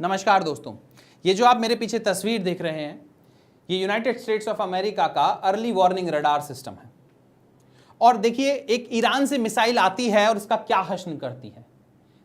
नमस्कार दोस्तों, ये जो आप मेरे पीछे तस्वीर देख रहे हैं ये यूनाइटेड स्टेट्स ऑफ अमेरिका का अर्ली वार्निंग रडार सिस्टम है। और देखिए एक ईरान से मिसाइल आती है और इसका क्या हश्न करती है।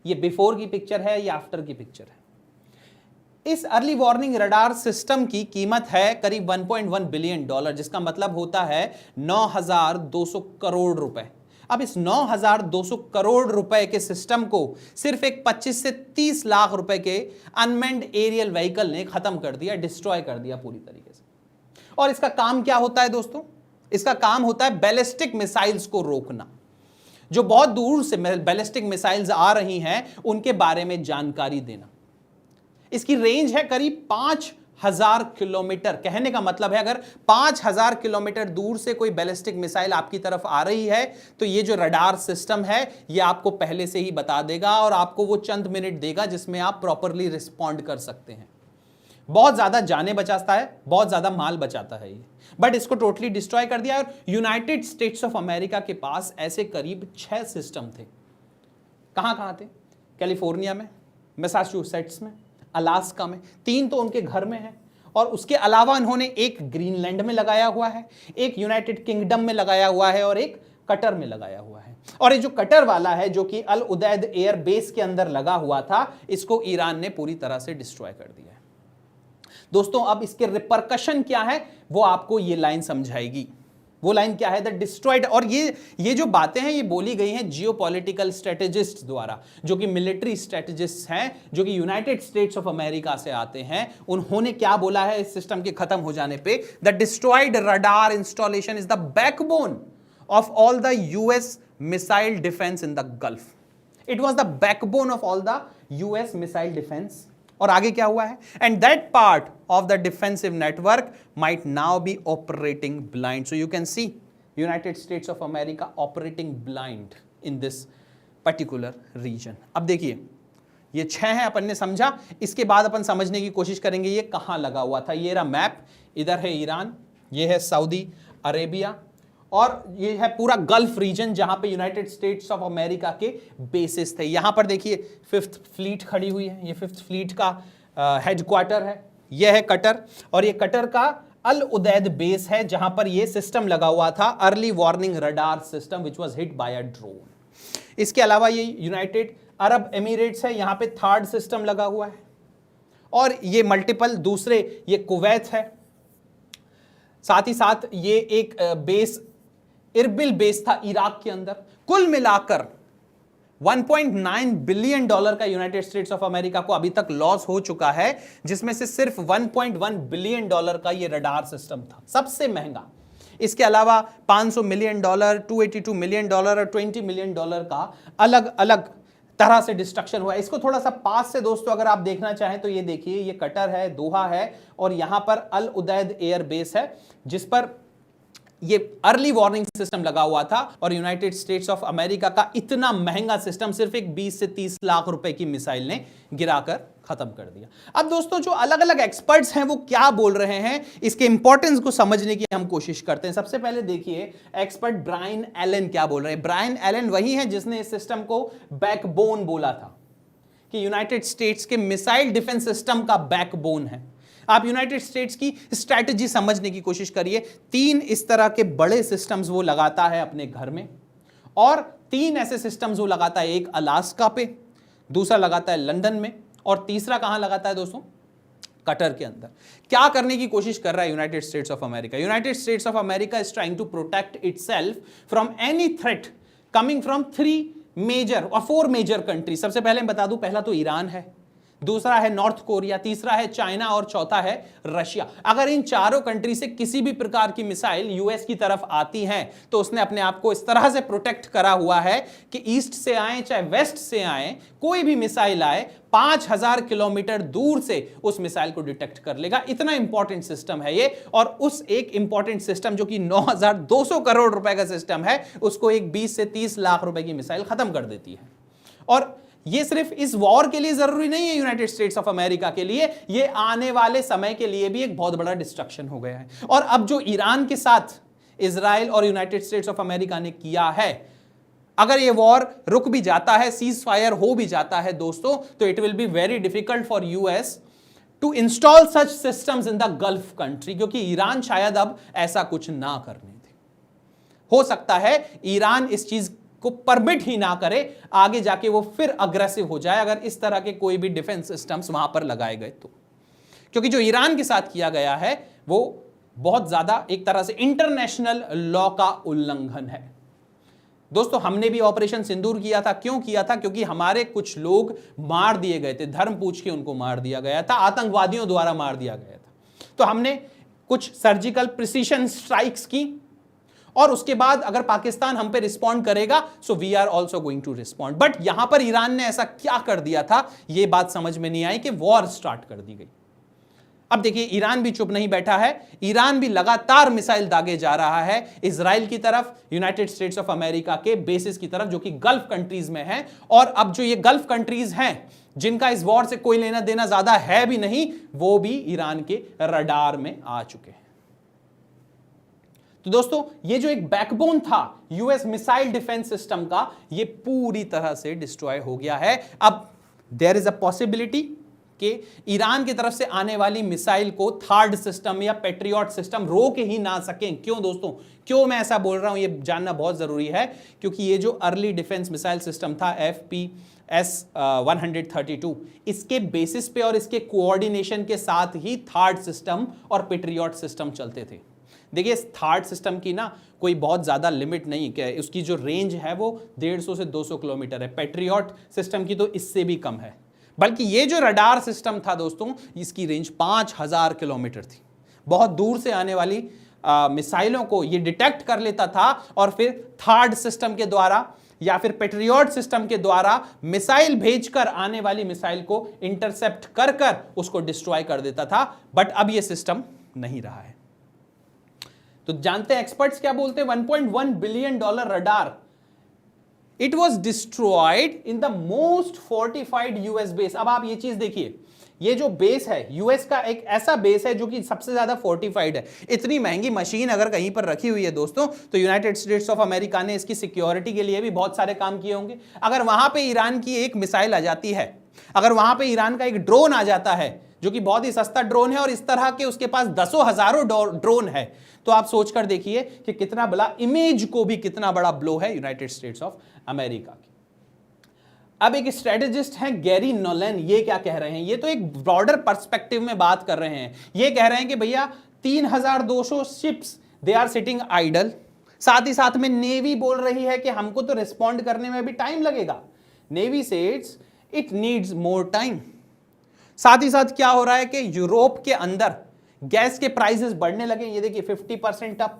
ये बिफोर की पिक्चर है, ये आफ्टर की पिक्चर है। इस अर्ली वार्निंग रडार सिस्टम की कीमत है करीब 1.1 बिलियन डॉलर, जिसका मतलब होता है 9,200 करोड़ रुपए। अब इस 9,200 करोड़ रुपए के सिस्टम को सिर्फ एक 25 से 30 लाख रुपए के अनमैन्ड एरियल व्हीकल ने खत्म कर दिया, डिस्ट्रॉय कर दिया पूरी तरीके से। और इसका काम क्या होता है दोस्तों? इसका काम होता है बैलिस्टिक मिसाइल्स को रोकना। जो बहुत दूर से बैलिस्टिक मिसाइल्स आ रही हैं उनके बारे में जानकारी देना। इसकी रेंज है करीब 5,000 किलोमीटर। कहने का मतलब है अगर 5,000 किलोमीटर दूर से कोई बैलिस्टिक मिसाइल आपकी तरफ आ रही है तो ये जो रडार सिस्टम है ये आपको पहले से ही बता देगा और आपको वो चंद मिनट देगा जिसमें आप प्रॉपरली रिस्पॉन्ड कर सकते हैं। बहुत ज्यादा जाने बचाता है, बहुत ज्यादा माल बचाता है ये, बट इसको टोटली डिस्ट्रॉय कर दिया। और यूनाइटेड स्टेट्स ऑफ अमेरिका के पास ऐसे करीब 6 सिस्टम थे। कहां थे? कैलिफोर्निया में, मैसाचुसेट्स में, अलास्का में। 3 तो उनके घर में है और उसके अलावा उन्होंने एक ग्रीनलैंड में लगाया हुआ है, एक यूनाइटेड किंगडम में लगाया हुआ है और एक कतर में लगाया हुआ है। और ये जो कटर वाला है जो कि अल उदैद एयर बेस के अंदर लगा हुआ था, इसको ईरान ने पूरी तरह से डिस्ट्रॉय कर दिया है। दोस्तों अब इसके रिपरकशन क्या है वो आपको ये लाइन समझाएगी। वो लाइन क्या है? The destroyed. और ये जो बातें हैं ये बोली गई हैं जियोपॉलिटिकल स्ट्रेटेजिस्ट द्वारा, जो कि मिलिट्री स्ट्रेटेजिस्ट हैं, जो कि यूनाइटेड स्टेट्स ऑफ अमेरिका से आते हैं। उन्होंने क्या बोला है इस सिस्टम के खत्म हो जाने पे? The destroyed radar installation is the backbone of all the US missile defence in the gulf. It was the backbone of all the US missile defence. और आगे क्या हुआ है? And that part of the defensive network might now be operating blind. So you can see United States of America operating blind in this particular region. अब देखिए ये 6 हैं, अपन ने समझा। इसके बाद अपन समझने की कोशिश करेंगे ये कहां लगा हुआ था। ये रहा मैप, इधर है ईरान, ये है सऊदी अरेबिया और ये है पूरा गल्फ रीजन जहां पे यूनाइटेड स्टेट्स ऑफ अमेरिका के बेसिस थे। यहां पर देखिए 5th फ्लीट खड़ी हुई है, ये 5th फ्लीट का हेडक्वार्टर है। यह है कटर और ये कटर का अल उदैद बेस है जहां पर ये सिस्टम लगा हुआ था, early warning radar system which was hit by a drone. इसके अलावा ये यूनाइटेड अरब एमिरेट्स है, यहां पे 3rd सिस्टम लगा हुआ है और ये मल्टीपल दूसरे, ये कुवैत है। साथ ही साथ ये एक बेस इरबिल बेस था इराक के अंदर। कुल मिलाकर 1.9 बिलियन डॉलर का यूनाइटेड स्टेट्स ऑफ अमेरिका को अभी तक लॉस हो चुका है, जिसमें से सिर्फ 1.1 बिलियन डॉलर का ये रडार सिस्टम था, सबसे महंगा। इसके अलावा 500 मिलियन डॉलर, 282 मिलियन डॉलर और 20 मिलियन डॉलर का अलग अलग तरह से डिस्ट्रक्शन हुआ। इसको थोड़ा सा पास से दोस्तों अगर आप देखना चाहें तो ये देखिए, ये कटर है, दोहा है और यहां पर अल उदैद एयर बेस है जिस पर ये अर्ली वार्निंग सिस्टम लगा हुआ था। और यूनाइटेड स्टेट्स ऑफ अमेरिका का इतना महंगा सिस्टम सिर्फ एक 20 से 30 लाख रुपए की मिसाइल ने गिराकर खत्म कर दिया। अब दोस्तों जो अलग अलग एक्सपर्ट्स हैं वो क्या बोल रहे हैं, इसके इंपॉर्टेंस को समझने की हम कोशिश करते हैं। सबसे पहले देखिए एक्सपर्ट ब्रायन एलन क्या बोल रहे हैं। ब्रायन एलन वही है जिसने इस सिस्टम को बैकबोन बोला था कि यूनाइटेड स्टेट्स के मिसाइल डिफेंस सिस्टम का बैकबोन है। आप यूनाइटेड स्टेट्स की स्ट्रैटेजी समझने की कोशिश करिए। 3 इस तरह के बड़े सिस्टम्स वो लगाता है अपने घर में और 3 ऐसे सिस्टम्स वो लगाता है, एक अलास्का पे, दूसरा लगाता है लंदन में और तीसरा कहां लगाता है दोस्तों? कटर के अंदर। क्या करने की कोशिश कर रहा है United States of America? United States of America is trying to protect itself from any threat coming from 3 major और 4 मेजर कंट्री। सबसे पहले मैं बता दूं, पहला तो ईरान है, दूसरा है नॉर्थ कोरिया, तीसरा है चाइना और चौथा है रशिया। अगर इन चारों कंट्री से किसी भी प्रकार की मिसाइल यूएस की तरफ आती है तो उसने अपने आप को इस तरह से प्रोटेक्ट करा हुआ है कि ईस्ट से आए चाहे वेस्ट से आए, कोई भी मिसाइल आए 5,000 किलोमीटर दूर से उस मिसाइल को डिटेक्ट कर लेगा। इतना इंपॉर्टेंट सिस्टम है ये। और उस एक इंपॉर्टेंट सिस्टम जो कि 9,200 करोड़ रुपए का सिस्टम है, उसको एक 20 से 30 लाख रुपए की मिसाइल खत्म कर देती है। और ये सिर्फ इस वॉर के लिए जरूरी नहीं है यूनाइटेड स्टेट्स ऑफ अमेरिका के लिए, ये आने वाले समय के लिए भी एक बहुत बड़ा डिस्ट्रक्शन हो गया है। और अब जो ईरान के साथ इजराइल और यूनाइटेड स्टेट्स ऑफ अमेरिका ने किया है अगर ये वॉर रुक भी जाता है, सीज फायर हो भी जाता है दोस्तों, तो it will be very difficult for US to install such systems in the gulf country, क्योंकि ईरान शायद अब ऐसा कुछ ना करने दे। हो सकता है ईरान इस चीज को परमिट ही ना करे, आगे जाके वो फिर अग्रेसिव हो जाए अगर इस तरह के कोई भी डिफेंस सिस्टम्स वहां पर लगाए गए तो। क्योंकि जो ईरान के साथ किया गया है वो बहुत ज्यादा एक तरह से इंटरनेशनल लॉ का उल्लंघन है दोस्तों। हमने भी ऑपरेशन सिंदूर किया था, क्यों किया था? क्योंकि हमारे कुछ लोग मार दिए गए थे, धर्म पूछ के उनको मार दिया गया था, आतंकवादियों द्वारा मार दिया गया था। तो हमने कुछ सर्जिकल प्रिसीशन स्ट्राइक्स की, और उसके बाद अगर पाकिस्तान हम पे रिस्पॉन्ड करेगा, so we are also going to respond. But यहां पर ईरान ने ऐसा क्या कर दिया था, यह बात समझ में नहीं आई कि वॉर स्टार्ट कर दी गई। अब देखिए, ईरान भी चुप नहीं बैठा है, ईरान भी लगातार मिसाइल दागे जा रहा है इजराइल की तरफ, यूनाइटेड स्टेट्स ऑफ अमेरिका के बेसिस की तरफ, जो कि गल्फ कंट्रीज में हैं। और अब जो ये गल्फ कंट्रीज हैं जिनका इस वॉर से कोई लेना देना ज्यादा है भी नहीं, वो भी ईरान के रडार में आ चुके हैं। तो दोस्तों, ये जो एक बैकबोन था यूएस मिसाइल डिफेंस सिस्टम का, ये पूरी तरह से डिस्ट्रॉय हो गया है। अब देयर इज अ पॉसिबिलिटी कि ईरान की तरफ से आने वाली मिसाइल को थर्ड सिस्टम या पेट्रियट सिस्टम रोक ही ना सकें। क्यों दोस्तों, क्यों मैं ऐसा बोल रहा हूं, ये जानना बहुत जरूरी है। क्योंकि ये जो अर्ली डिफेंस मिसाइल सिस्टम था FPS-132, इसके बेसिस पे और इसके कोऑर्डिनेशन के साथ ही थर्ड सिस्टम और पेट्रियट सिस्टम चलते थे। देखिए, थर्ड सिस्टम की ना कोई बहुत ज़्यादा लिमिट नहीं है, उसकी जो रेंज है वो 150 से 200 किलोमीटर है। पेट्रियट सिस्टम की तो इससे भी कम है। बल्कि ये जो रडार सिस्टम था दोस्तों, इसकी रेंज 5000 किलोमीटर थी। बहुत दूर से आने वाली मिसाइलों को ये डिटेक्ट कर लेता था और फिर थर्ड सिस्टम के द्वारा या फिर पेट्रियट सिस्टम के द्वारा मिसाइल भेजकर आने वाली मिसाइल को इंटरसेप्ट कर कर उसको डिस्ट्रॉय कर देता था। बट अब ये सिस्टम नहीं रहा है। तो जानते हैं एक्सपर्ट्स क्या बोलते हैं? $1.1 billion radar, it was destroyed in the most fortified US base. अब आप ये चीज देखिए, ये जो बेस है यूएस का एक ऐसा बेस है जो कि सबसे ज्यादा फोर्टिफाइड है। इतनी महंगी मशीन अगर कहीं पर रखी हुई है दोस्तों, तो यूनाइटेड स्टेट्स ऑफ अमेरिका ने इसकी सिक्योरिटी के लिए भी बहुत सारे काम किए होंगे। अगर वहां पे ईरान की एक मिसाइल आ जाती है, अगर वहां पे ईरान का एक ड्रोन आ जाता है जो कि बहुत ही सस्ता ड्रोन है और इस तरह के उसके पास दसों हजारों ड्रोन है, तो आप सोचकर देखिए कि कितना बड़ा इमेज को भी कितना बड़ा ब्लो है यूनाइटेड स्टेट्स ऑफ अमेरिका की। अब एक स्ट्रेटेजिस्ट हैं गैरी नोलन, ये क्या कह रहे हैं? ये तो एक ब्रॉडर पर्सपेक्टिव में बात कर रहे हैं। ये कह रहे हैं कि भैया 3200 ships they are sitting idle. साथ ही साथ में नेवी बोल रही है कि हमको तो रिस्पॉन्ड करने में भी टाइम लगेगा। नेवी सेड्स इट नीड्स मोर टाइम। साथ ही साथ क्या हो रहा है कि यूरोप के अंदर गैस के प्राइसेस बढ़ने लगे, ये देखिए 50% अप।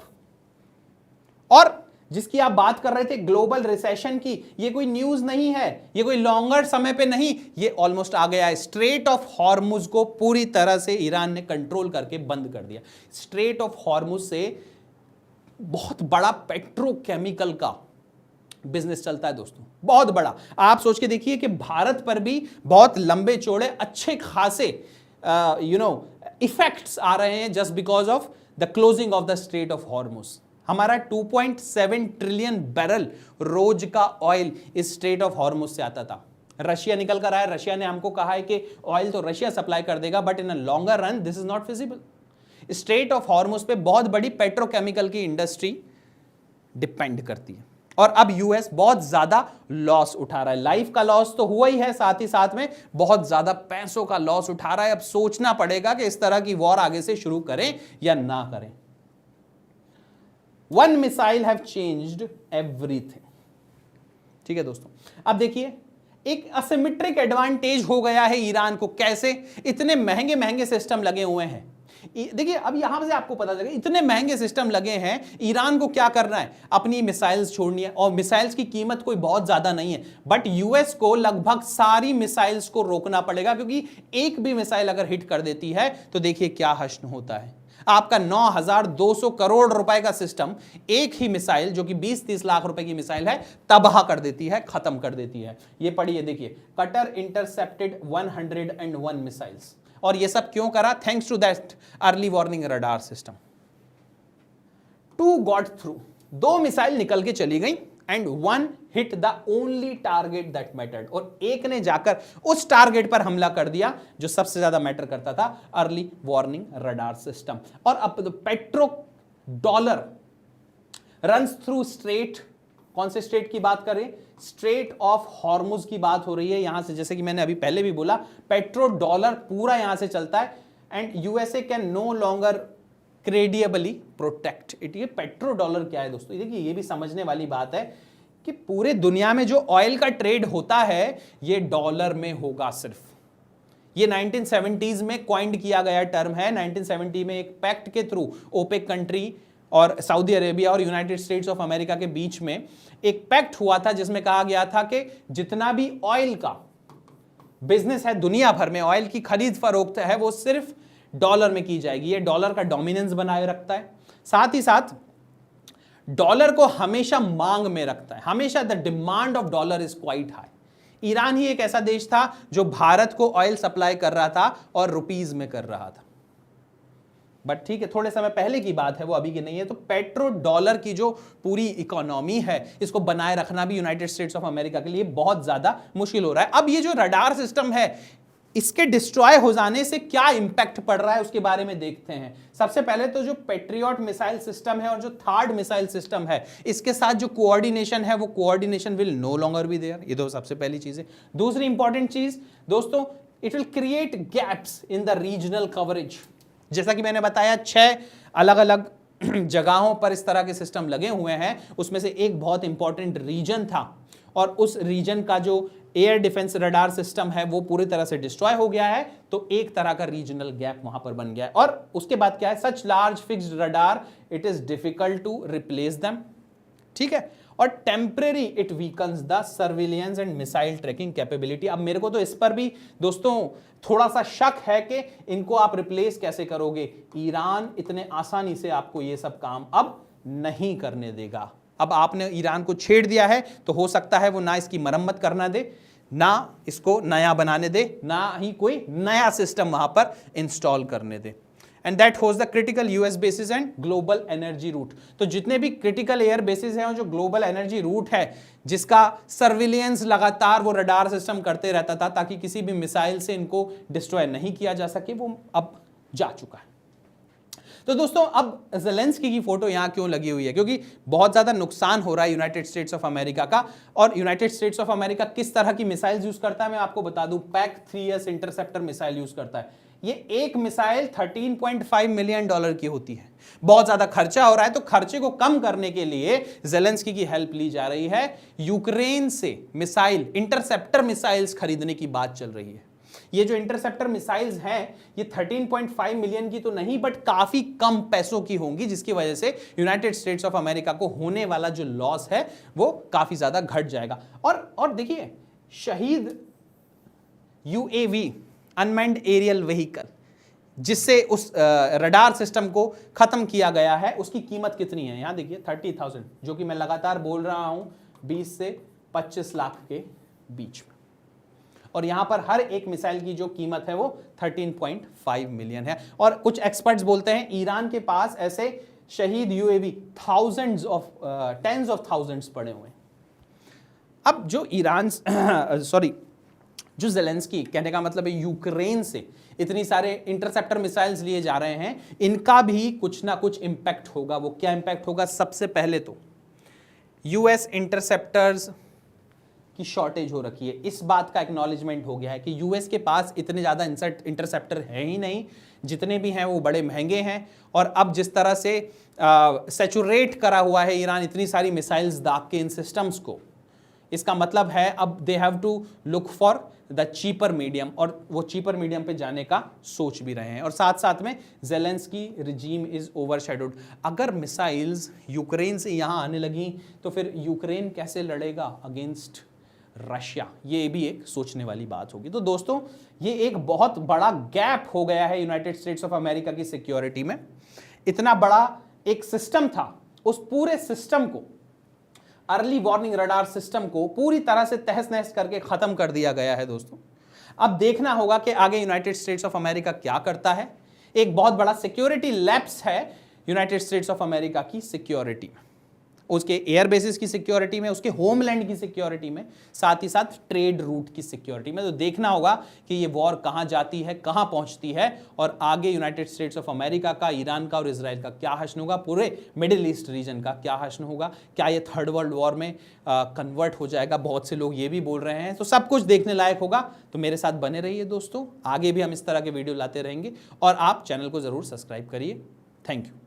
और जिसकी आप बात कर रहे थे ग्लोबल रिसेशन की, ये कोई न्यूज नहीं है, ये कोई लॉन्गर समय पे नहीं, ये ऑलमोस्ट आ गया है। स्ट्रेट ऑफ हॉर्मुज को पूरी तरह से ईरान ने कंट्रोल करके बंद कर दिया। स्ट्रेट ऑफ हॉर्मुज से बहुत बड़ा पेट्रोकेमिकल का बिजनेस चलता है दोस्तों, बहुत बड़ा। आप सोच के देखिए कि भारत पर भी बहुत लंबे चौड़े अच्छे खासे इफेक्ट्स आ रहे हैं just because of the closing of the straight of Hormuz. हमारा 2.7 ट्रिलियन बैरल रोज का ऑयल इस स्ट्रेट ऑफ हॉर्मुज से आता था। रशिया निकल कर आया, रशिया ने हमको कहा है कि ऑयल तो रशिया सप्लाई कर देगा, but in a longer run this is not feasible. Straight of Hormuz पे बहुत बड़ी पेट्रोकेमिकल की इंडस्ट्री डिपेंड करती है और अब यूएस बहुत ज्यादा लॉस उठा रहा है। लाइफ का लॉस तो हुआ ही है, साथ ही साथ में बहुत ज्यादा पैसों का लॉस उठा रहा है। अब सोचना पड़ेगा कि इस तरह की वॉर आगे से शुरू करें या ना करें। One missile have changed everything. ठीक है दोस्तों, अब देखिए एक असिमेट्रिक एडवांटेज हो गया है ईरान को। कैसे? इतने महंगे महंगे सिस्टम लगे हुए हैं। देखिए अब यहां से आपको पता चलेगा, इतने महंगे सिस्टम लगे हैं, ईरान को क्या करना है? अपनी मिसाइल्स छोड़नी है और मिसाइल्स की कीमत कोई बहुत ज्यादा नहीं है, बट यूएस को लगभग सारी मिसाइल्स को रोकना पड़ेगा, क्योंकि एक भी मिसाइल अगर हिट कर देती है तो देखिए क्या हश्न होता है। आपका 9200 करोड़ रुपए का सिस्टम एक ही मिसाइल जो कि 20-30 लाख रुपए की मिसाइल है तबाह कर देती है, खत्म कर देती है। ये पढ़िए, देखिए कटर इंटरसेप्टेड 101 मिसाइल्स। और ये सब क्यों करा? Thanks to that early warning radar system. 2 got through, 2 missile निकल के चली गई and one hit the only target that mattered, और एक ने जाकर उस टारगेट पर हमला कर दिया जो सबसे ज्यादा मैटर करता था, अर्ली वार्निंग रडार सिस्टम। और अब तो petro dollar runs through straight, कौन से स्ट्रेट की बात करें, स्ट्रेट ऑफ हॉर्मुज की बात हो रही है यहां से, जैसे कि मैंने अभी पहले भी बोला पेट्रो डॉलर पूरा यहां से चलता है, and USA can no longer credibly protect it. ये पेट्रो डॉलर क्या है दोस्तों, देखिए ये भी समझने वाली बात है कि पूरे दुनिया में जो ऑयल का ट्रेड होता है ये डॉलर में होगा सिर्फ। ये 1970s में क्वाइंड किया गया टर्म है। 1970 में एक पैक्ट के थ्रू ओपेक कंट्री और सऊदी अरेबिया और यूनाइटेड स्टेट्स ऑफ अमेरिका के बीच में एक पैक्ट हुआ था जिसमें कहा गया था कि जितना भी ऑयल का बिजनेस है दुनिया भर में, ऑयल की खरीद फरोख्त है, वो सिर्फ डॉलर में की जाएगी। ये डॉलर का डोमिनेंस बनाए रखता है, साथ ही साथ डॉलर को हमेशा मांग में रखता है, हमेशा the demand of dollar is quite high. Iran ही एक ऐसा देश था जो भारत को ऑयल सप्लाई कर रहा था और रुपीज में कर रहा था, बट ठीक है थोड़े समय पहले की बात है, वो अभी की नहीं है। तो पेट्रो डॉलर की जो पूरी इकोनॉमी है इसको बनाए रखना भी यूनाइटेड स्टेट्स ऑफ अमेरिका के लिए बहुत ज्यादा मुश्किल हो रहा है। अब ये जो रडार सिस्टम है इसके डिस्ट्रॉय हो जाने से क्या इंपैक्ट पड़ रहा है उसके बारे में देखते हैं। सबसे पहले तो जो पेट्रियट मिसाइल सिस्टम है और जो थर्ड मिसाइल सिस्टम है इसके साथ जो कोऑर्डिनेशन है वो coordination will no longer be there. ये दो सबसे पहली चीज है। दूसरी इंपॉर्टेंट चीज दोस्तों, it will create gaps in the regional coverage. जैसा कि मैंने बताया 6 अलग अलग जगहों पर इस तरह के सिस्टम लगे हुए हैं, उसमें से एक बहुत इंपॉर्टेंट रीजन था और उस रीजन का जो एयर डिफेंस रडार सिस्टम है वो पूरी तरह से डिस्ट्रॉय हो गया है, तो एक तरह का रीजनल गैप वहां पर बन गया है। और उसके बाद क्या है, such large fixed radar it is difficult to replace them, ठीक है। और temporary it weakens the surveillance and missile tracking capability. अब मेरे को तो इस पर भी दोस्तों थोड़ा सा शक है कि इनको आप रिप्लेस कैसे करोगे। ईरान इतने आसानी से आपको ये सब काम अब नहीं करने देगा। अब आपने ईरान को छेड़ दिया है तो हो सकता है वो ना इसकी मरम्मत करना दे, ना इसको नया बनाने दे, ना ही कोई नया सिस्टम वहां पर इंस्टॉल करने दे। एंड दैट होज the critical US bases and global energy route. तो जितने भी क्रिटिकल एयर बेसिस हैं और जो ग्लोबल एनर्जी रूट है जिसका सर्विलियंस लगातार वो रडार सिस्टम करते रहता था ताकि किसी भी मिसाइल से इनको डिस्ट्रॉय नहीं किया जा सके, वो अब जा चुका है। तो दोस्तों अब ज़ेलेंस्की की फोटो यहां क्यों लगी हुई है, क्योंकि बहुत ज्यादा नुकसान हो रहा है यूनाइटेड स्टेट्स ऑफ अमेरिका का। और यूनाइटेड स्टेट्स ऑफ अमेरिका किस तरह की मिसाइल्स यूज करता है मैं आपको बता दूं, pack 3S interceptor missile use करता है। ये एक मिसाइल $13.5 मिलियन की होती है। बहुत ज्यादा खर्चा हो रहा है, तो खर्चे को कम करने के लिए ज़ेलेंस्की की हेल्प ली जा रही है। यूक्रेन से मिसाइल इंटरसेप्टर मिसाइल्स खरीदने की बात चल रही है। ये जो इंटरसेप्टर मिसाइल्स हैं ये 13.5 मिलियन की तो नहीं बट काफी कम पैसों की होंगी, जिसकी वजह से यूनाइटेड स्टेट्स ऑफ अमेरिका को होने वाला जो लॉस है वो काफी ज्यादा घट जाएगा। और देखिए शहीद यूएवी अनमैन्ड एरियल व्हीकल जिससे उस रडार सिस्टम को खत्म किया गया है उसकी कीमत कितनी है, यहां देखिए 30,000, जो कि मैं लगातार बोल रहा हूं 20 से 25 लाख के बीच में। और यहां पर हर एक मिसाइल की जो कीमत है वो 13.5 मिलियन है। और कुछ एक्सपर्ट्स बोलते हैं ईरान के पास ऐसे शहीद यूएवी टेंस ऑफ थाउजेंड्स पड़े हुए हैं। अब जो ईरान जो ज़ेलेंस्की, कहने का मतलब है यूक्रेन से इतनी सारे इंटरसेप्टर मिसाइल्स लिए जा रहे हैं, इनका भी कुछ ना कुछ इंपैक्ट होगा। वो क्या इंपैक्ट होगा, सबसे पहले तो यूएस इंटरसेप्टर्स की शॉर्टेज हो रखी है। इस बात का एक्नॉलेजमेंट हो गया है कि यूएस के पास इतने ज़्यादा इंटरसेप्टर है ही नहीं, जितने भी हैं वो बड़े महंगे हैं। और अब जिस तरह से सैचुरेट करा हुआ है ईरान इतनी सारी मिसाइल्स दाग के इन सिस्टम्स को, इसका मतलब है अब they have to look for the cheaper medium, और वो चीपर मीडियम पे जाने का सोच भी रहे हैं। और साथ साथ में ज़ेलेंस्की रिजीम इज ओवरशैडोड। अगर मिसाइल्स यूक्रेन से यहाँ आने लगी तो फिर यूक्रेन कैसे लड़ेगा अगेंस्ट रशिया, ये भी एक सोचने वाली बात होगी। तो दोस्तों ये एक बहुत बड़ा गैप हो गया है यूनाइटेड स्टेट्स ऑफ अमेरिका की सिक्योरिटी में। इतना बड़ा एक सिस्टम था, उस पूरे सिस्टम को, अर्ली वार्निंग रडार सिस्टम को पूरी तरह से तहस नहस करके खत्म कर दिया गया है दोस्तों। अब देखना होगा कि आगे यूनाइटेड स्टेट्स ऑफ अमेरिका क्या करता है। एक बहुत बड़ा सिक्योरिटी लैप्स है यूनाइटेड स्टेट्स ऑफ अमेरिका की सिक्योरिटी में। उसके एयर बेसिस की सिक्योरिटी में, उसके होमलैंड की सिक्योरिटी में, साथ ही साथ ट्रेड रूट की सिक्योरिटी में। तो देखना होगा कि ये वॉर कहां जाती है, कहां पहुंचती है, और आगे यूनाइटेड स्टेट्स ऑफ अमेरिका का, ईरान का और इजराइल का क्या हश्न होगा, पूरे मिडिल ईस्ट रीजन का क्या हश्न होगा, क्या ये थर्ड वर्ल्ड वॉर में कन्वर्ट हो जाएगा, बहुत से लोग ये भी बोल रहे हैं। तो सब कुछ देखने लायक होगा। तो मेरे साथ बने रहिए दोस्तों, आगे भी हम इस तरह के वीडियो लाते रहेंगे, और आप चैनल को जरूर सब्सक्राइब करिए। Thank you.